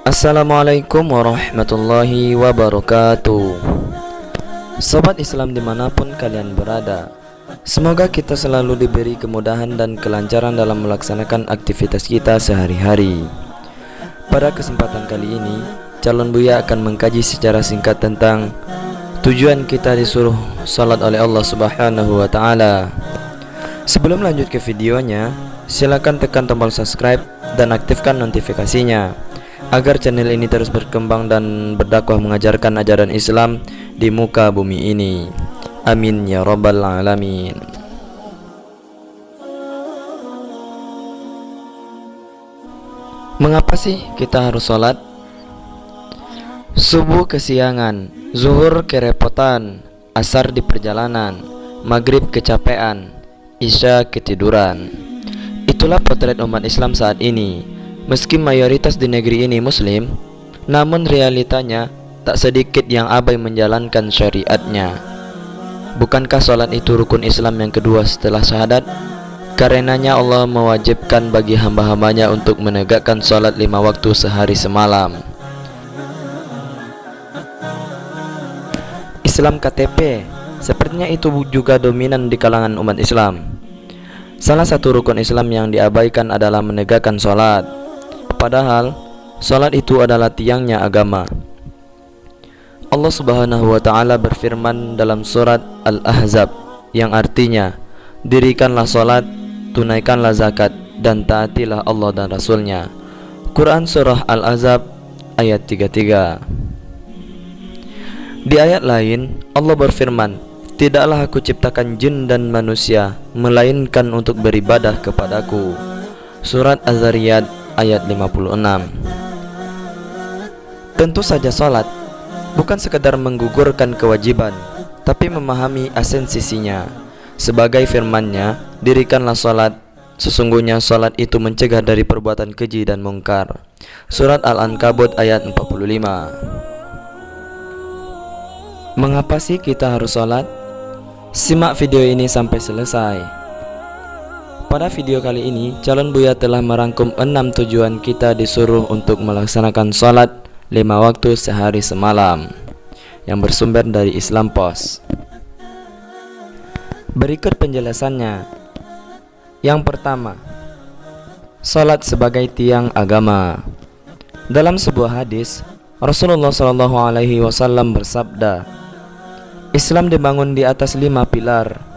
Assalamualaikum warahmatullahi wabarakatuh. Sobat Islam dimanapun kalian berada, semoga kita selalu diberi kemudahan dan kelancaran dalam melaksanakan aktivitas kita sehari-hari. Pada kesempatan kali ini, calon Buya akan mengkaji secara singkat tentang tujuan kita disuruh salat oleh Allah Subhanahu wa Ta'ala. Sebelum lanjut ke videonya, silakan tekan tombol subscribe dan aktifkan notifikasinya agar channel ini terus berkembang dan berdakwah mengajarkan ajaran Islam di muka bumi ini. Amin ya rabbal alamin. Mengapa sih kita harus sholat? Subuh kesiangan, zuhur kerepotan, asar di perjalanan, maghrib kecapean, isya ketiduran. Itulah potret umat Islam saat ini. Meski mayoritas di negeri ini muslim, namun realitanya tak sedikit yang abai menjalankan syariatnya. Bukankah sholat itu rukun Islam yang kedua setelah syahadat? Karenanya Allah mewajibkan bagi hamba-hambanya untuk menegakkan sholat 5 waktu sehari semalam. Islam KTP, sepertinya itu juga dominan di kalangan umat Islam. Salah satu rukun Islam yang diabaikan adalah menegakkan sholat. Padahal salat itu adalah tiangnya agama. Allah Subhanahu wa Ta'ala berfirman dalam surat Al-Ahzab yang artinya, dirikanlah salat, tunaikanlah zakat, dan taatilah Allah dan Rasulnya. Quran surah Al-Ahzab ayat 33. Di ayat lain Allah berfirman, tidaklah aku ciptakan jin dan manusia melainkan untuk beribadah kepadaku. Surat Az-Zariyat ayat 56. Tentu saja salat bukan sekadar menggugurkan kewajiban, tapi memahami esensinya. Sebagai firman-Nya, dirikanlah salat, sesungguhnya salat itu mencegah dari perbuatan keji dan mungkar. Surat Al-Ankabut ayat 45. Mengapa sih kita harus salat? Simak video ini sampai selesai. Pada video kali ini, calon Buya telah merangkum 6 tujuan kita disuruh untuk melaksanakan sholat 5 waktu sehari semalam yang bersumber dari Islam Post. Berikut penjelasannya. Yang pertama, sholat sebagai tiang agama. Dalam sebuah hadis, Rasulullah SAW bersabda, Islam dibangun di atas 5 pilar.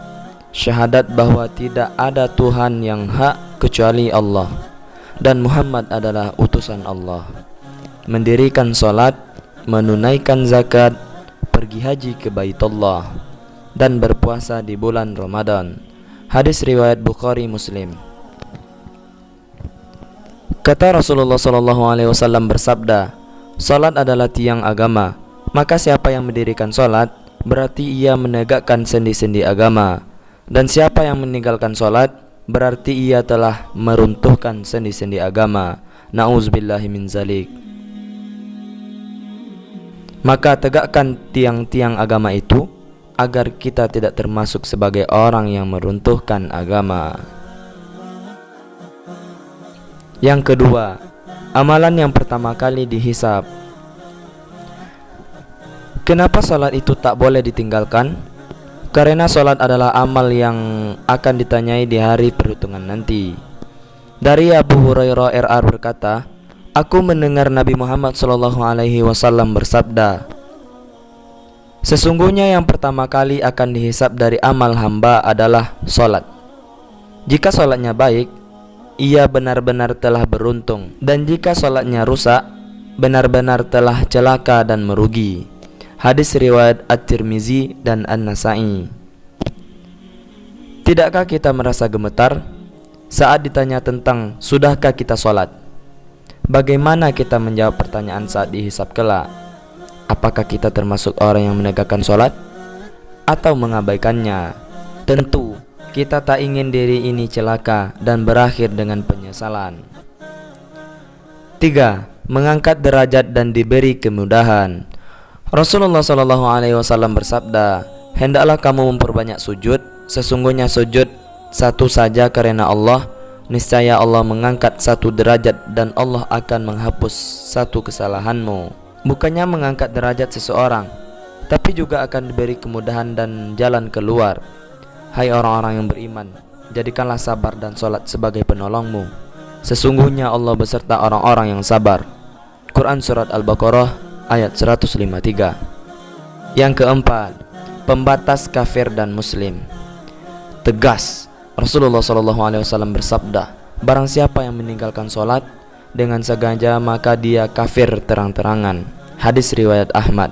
Syahadat bahwa tidak ada Tuhan yang hak kecuali Allah dan Muhammad adalah utusan Allah, mendirikan sholat, menunaikan zakat, pergi haji ke Baitullah, dan berpuasa di bulan Ramadan. Hadis riwayat Bukhari Muslim. Kata Rasulullah SAW bersabda, sholat adalah tiang agama, maka siapa yang mendirikan sholat berarti ia menegakkan sendi-sendi agama. Dan siapa yang meninggalkan sholat berarti ia telah meruntuhkan sendi-sendi agama. Na'udzubillahi min zalik. Maka tegakkan tiang-tiang agama itu agar kita tidak termasuk sebagai orang yang meruntuhkan agama. Yang kedua, amalan yang pertama kali dihisab. Kenapa sholat itu tak boleh ditinggalkan? Karena sholat adalah amal yang akan ditanyai di hari perhitungan nanti. Dari Abu Hurairah RR berkata, aku mendengar Nabi Muhammad SAW bersabda, sesungguhnya yang pertama kali akan dihisab dari amal hamba adalah sholat. Jika sholatnya baik, ia benar-benar telah beruntung. Dan jika sholatnya rusak, benar-benar telah celaka dan merugi. Hadis riwayat At-Tirmizi dan An-Nasa'i. Tidakkah kita merasa gemetar saat ditanya tentang sudahkah kita sholat? Bagaimana kita menjawab pertanyaan saat dihisab kelak? Apakah kita termasuk orang yang menegakkan sholat atau mengabaikannya? Tentu kita tak ingin diri ini celaka dan berakhir dengan penyesalan. 3. Mengangkat derajat dan diberi kemudahan. Rasulullah SAW bersabda, hendaklah kamu memperbanyak sujud. Sesungguhnya sujud satu saja karena Allah Niscaya Allah mengangkat satu derajat dan Allah akan menghapus satu kesalahanmu. Bukannya mengangkat derajat seseorang, tapi juga akan diberi kemudahan dan jalan keluar. Hai orang-orang yang beriman, jadikanlah sabar dan sholat sebagai penolongmu. Sesungguhnya Allah beserta orang-orang yang sabar. Quran Surat Al-Baqarah ayat 153. Yang keempat, pembatas kafir dan muslim. Tegas, Rasulullah SAW bersabda, barang siapa yang meninggalkan sholat dengan sengaja maka dia kafir terang-terangan. Hadis riwayat Ahmad.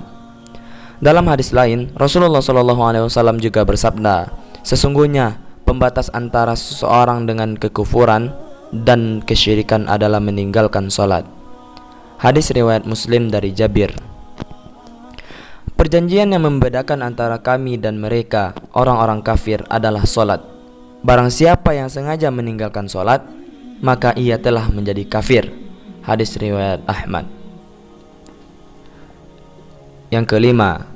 Dalam hadis lain, Rasulullah SAW juga bersabda, sesungguhnya pembatas antara seseorang dengan kekufuran dan kesyirikan adalah meninggalkan sholat. Hadis riwayat Muslim dari Jabir. Perjanjian yang membedakan antara kami dan mereka, orang-orang kafir, adalah sholat. Barang siapa yang sengaja meninggalkan sholat, maka ia telah menjadi kafir. Hadis riwayat Ahmad. Yang kelima,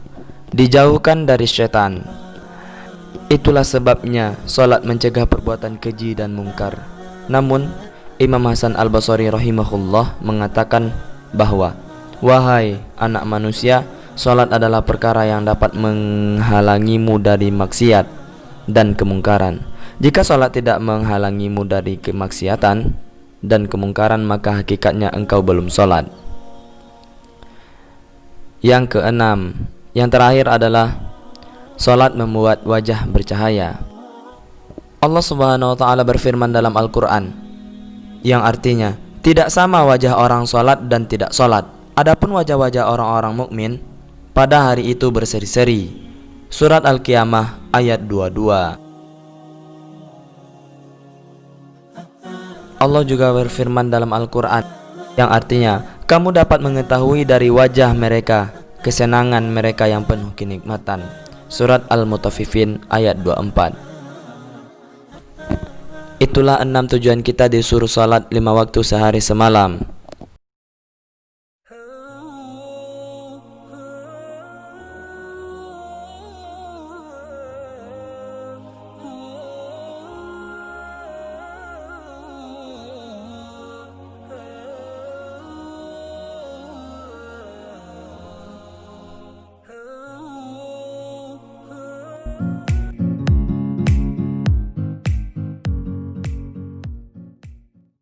dijauhkan dari syaitan. Itulah sebabnya sholat mencegah perbuatan keji dan mungkar. Namun Imam Hasan Al-Basri rahimahullah mengatakan bahwa, wahai anak manusia, sholat adalah perkara yang dapat menghalangimu dari maksiat dan kemungkaran. Jika sholat tidak menghalangimu dari kemaksiatan dan kemungkaran, maka hakikatnya engkau belum sholat. Yang keenam, yang terakhir adalah sholat membuat wajah bercahaya. Allah Subhanahu wa ta'ala berfirman dalam Al-Quran, yang artinya, tidak sama wajah orang sholat dan tidak sholat. Adapun wajah-wajah orang-orang mukmin pada hari itu berseri-seri. Surat Al-Qiyamah ayat 22. Allah juga berfirman dalam Al-Quran, yang artinya, kamu dapat mengetahui dari wajah mereka kesenangan mereka yang penuh kenikmatan. Surat Al-Mutaffifin ayat 24. Itulah 6 tujuan kita disuruh salat 5 waktu sehari semalam.